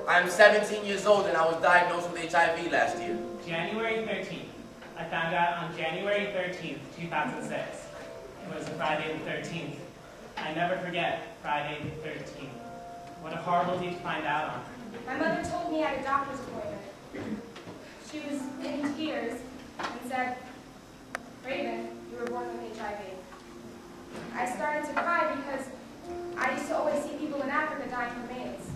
I'm 17 years old and I was diagnosed with HIV last year. January 13th. I found out on January 13th, 2006. It was a Friday the 13th. I never forget Friday the 13th. What a horrible day to find out on. My mother told me at a doctor's appointment. She was in tears and said, "Raven, you were born with HIV." I started to cry because I used to always see people in Africa dying from AIDS.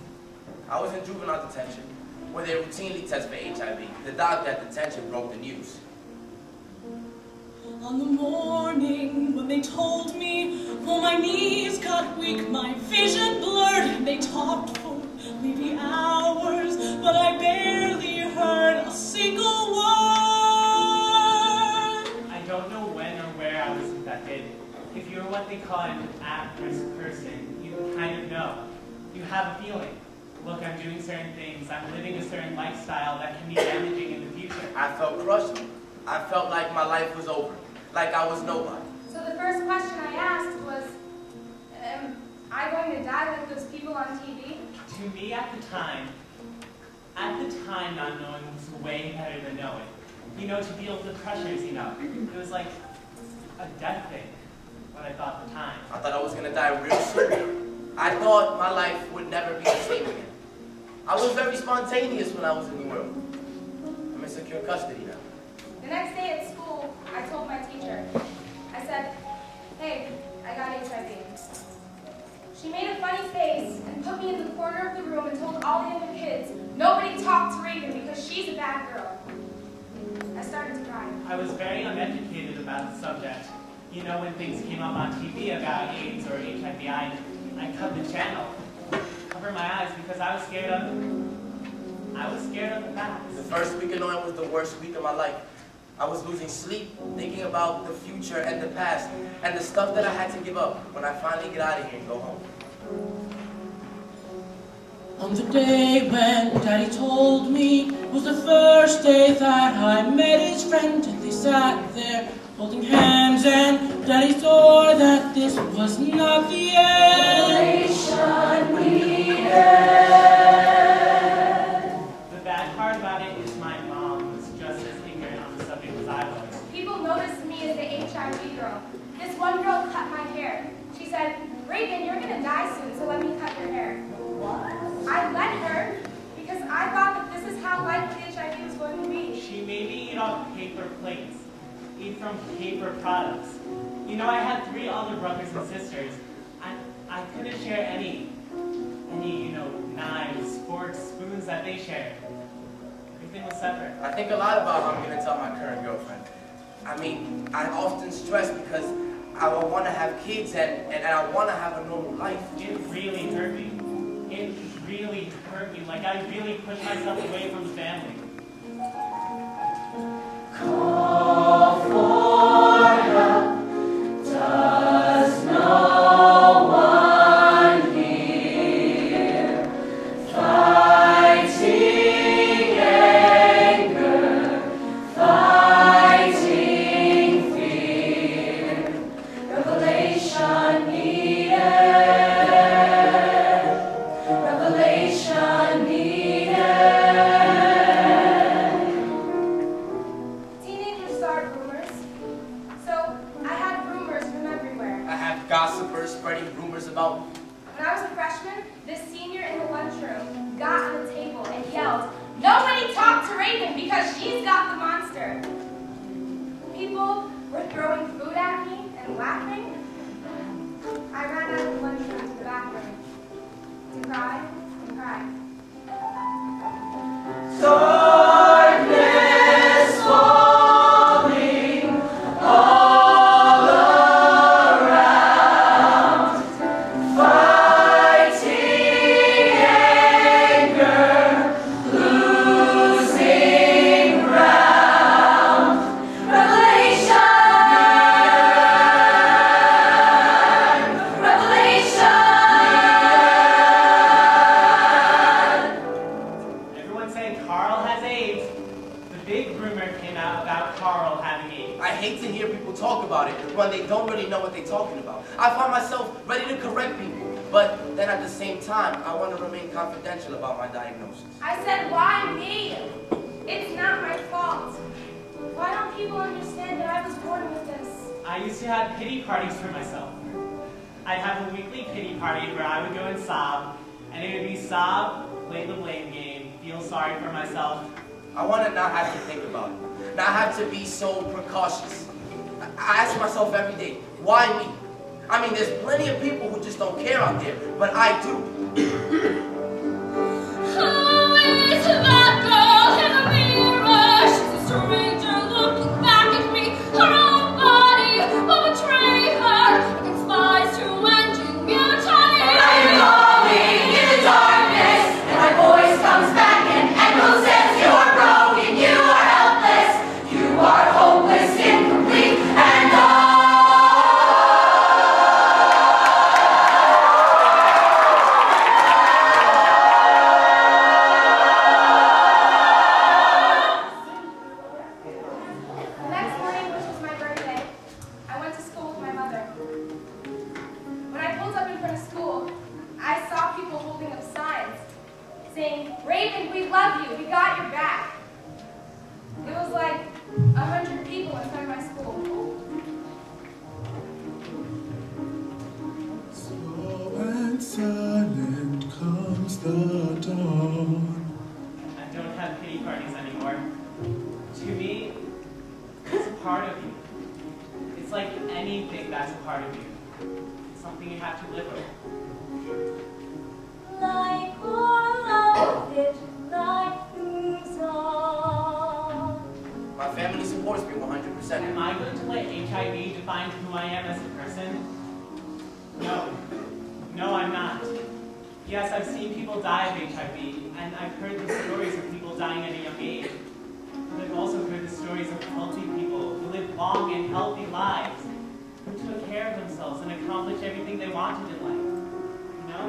I was in juvenile detention, where they routinely test for HIV. The doctor at detention broke the news. On the morning when they told me, oh, my knees got weak, my vision blurred, they talked for maybe hours, but I barely heard a single word. I don't know when or where I was infected. If you're what they call an at-risk person, you kind of know. You have a feeling. Look, I'm doing certain things. I'm living a certain lifestyle that can be damaging in the future. I felt crushed. I felt like my life was over, like I was nobody. So the first question I asked was, am I going to die like those people on TV? To me, at the time, not knowing was way better than knowing. You know, to deal with the pressures, you know. It was like a death thing, what I thought at the time. I thought I was going to die real soon. I thought my life would never be the same again. I was very spontaneous when I was in the world. I'm in secure custody now. The next day at school, I told my teacher. I said, "Hey, I got HIV." She made a funny face and put me in the corner of the room and told all the other kids, nobody talk to Raven because she's a bad girl. I started to cry. I was very uneducated about the subject. You know, when things came up on TV about AIDS or HIV, I cut the channel, covered my eyes because I was scared of the facts. The first week of knowing was the worst week of my life. I was losing sleep, thinking about the future and the past, and the stuff that I had to give up when I finally get out of here and go home. On the day when Daddy told me was the first day that I met his friend, and they sat there holding hands, and Daddy swore that this was not the end. The bad part about it is my mom was just as ignorant on the subject as I was. People noticed me as the HIV girl. This one girl cut my hair. She said, "Raven, you're going to die soon, so let me cut your hair." I let her because I thought that this is how life with HIV was going to be. She made me eat off paper plates, eat from paper products. You know, I had 3 older brothers and sisters. I couldn't share any, you know, knives, forks, spoons that they shared. Everything was separate. I think a lot about how I'm going to tell my current girlfriend. I mean, I often stress because I want to have kids and I want to have a normal life. It really hurt me. It really hurt me. Like, I really pushed myself away from the family. Call for help. Does no one hear? Fighting anger, fighting fear. Revelation needed. Revelation needed. Teenagers start rumors. So I had rumors from everywhere. I have gossipers spreading rumors about me. When I was a freshman, this senior in the lunchroom got on the table and yelled, "Nobody talk to Raven because she's got the monster." People came out about Carl having AIDS. I hate to hear people talk about it when they don't really know what they're talking about. I find myself ready to correct people, but then at the same time, I want to remain confidential about my diagnosis. I said, why me? It's not my fault. Why don't people understand that I was born with this? I used to have pity parties for myself. I'd have a weekly pity party where I would go and sob, and it would be sob, play the blame game, feel sorry for myself. I want to not have to think about it, not have to be so precautious. I ask myself every day, why me? I mean, there's plenty of people who just don't care out there, but I do. Who is that girl in the mirror? She's a stranger looking back at me. Her own body will betray her against spies to engineer time. I'm calling in the darkness, and my voice comes back and echoes says, you are broken, you are helpless, you are hopeless, incomplete, and The next morning, which was my birthday, I went to school with my mother. When I pulled up in front of school, I saw people holding up signs saying, Raven, we love you, we got your back. It was like 100 people in front of my school. Slow and silent comes the dawn. I don't have pity parties anymore. To me, it's a part of you. It's like anything that's a part of you. It's something you have to live with. Like or love it, life moves on. My family supports me 100%. Am I going to let HIV define who I am as a person? No. No, I'm not. Yes, I've seen people die of HIV, and I've heard the stories of people dying at a young age. But I've also heard the stories of healthy people who lived long and healthy lives, who took care of themselves and accomplished everything they wanted in life. You know?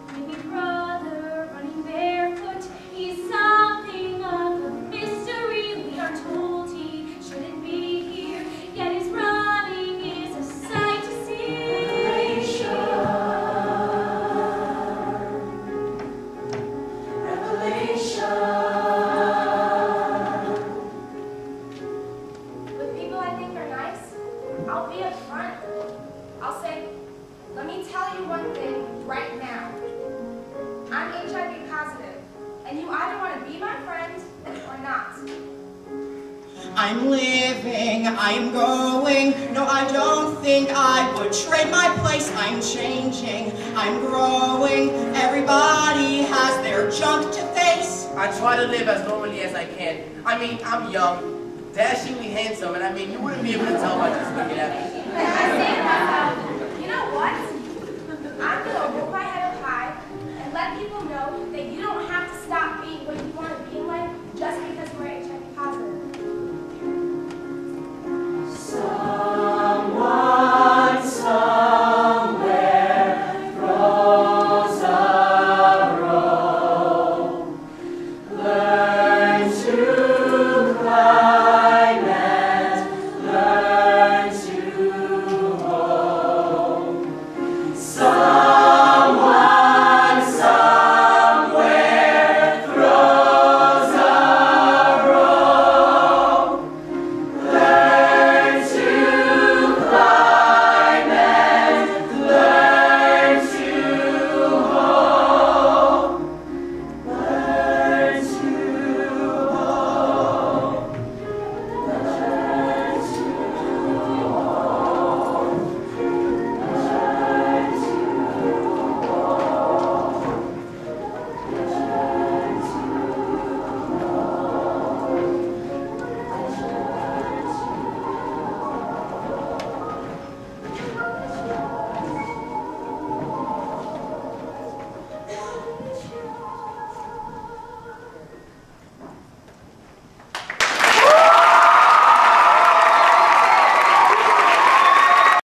Baby brother running barefoot, he's something of a mystery. We are told he shouldn't be here, yet his running is a sight to see. With people I think are nice, I'll be upfront. I'll say, let me tell you one thing right now. I'm HIV positive, and you either want to be my friend or not. I'm living, I'm going. No, I don't think I would trade my place. I'm changing, I'm growing. Everybody has their junk to face. I try to live as normally as I can. I mean, I'm young, dashingly handsome, and I mean, you wouldn't be able to tell by just looking at me. I say to myself, you know what?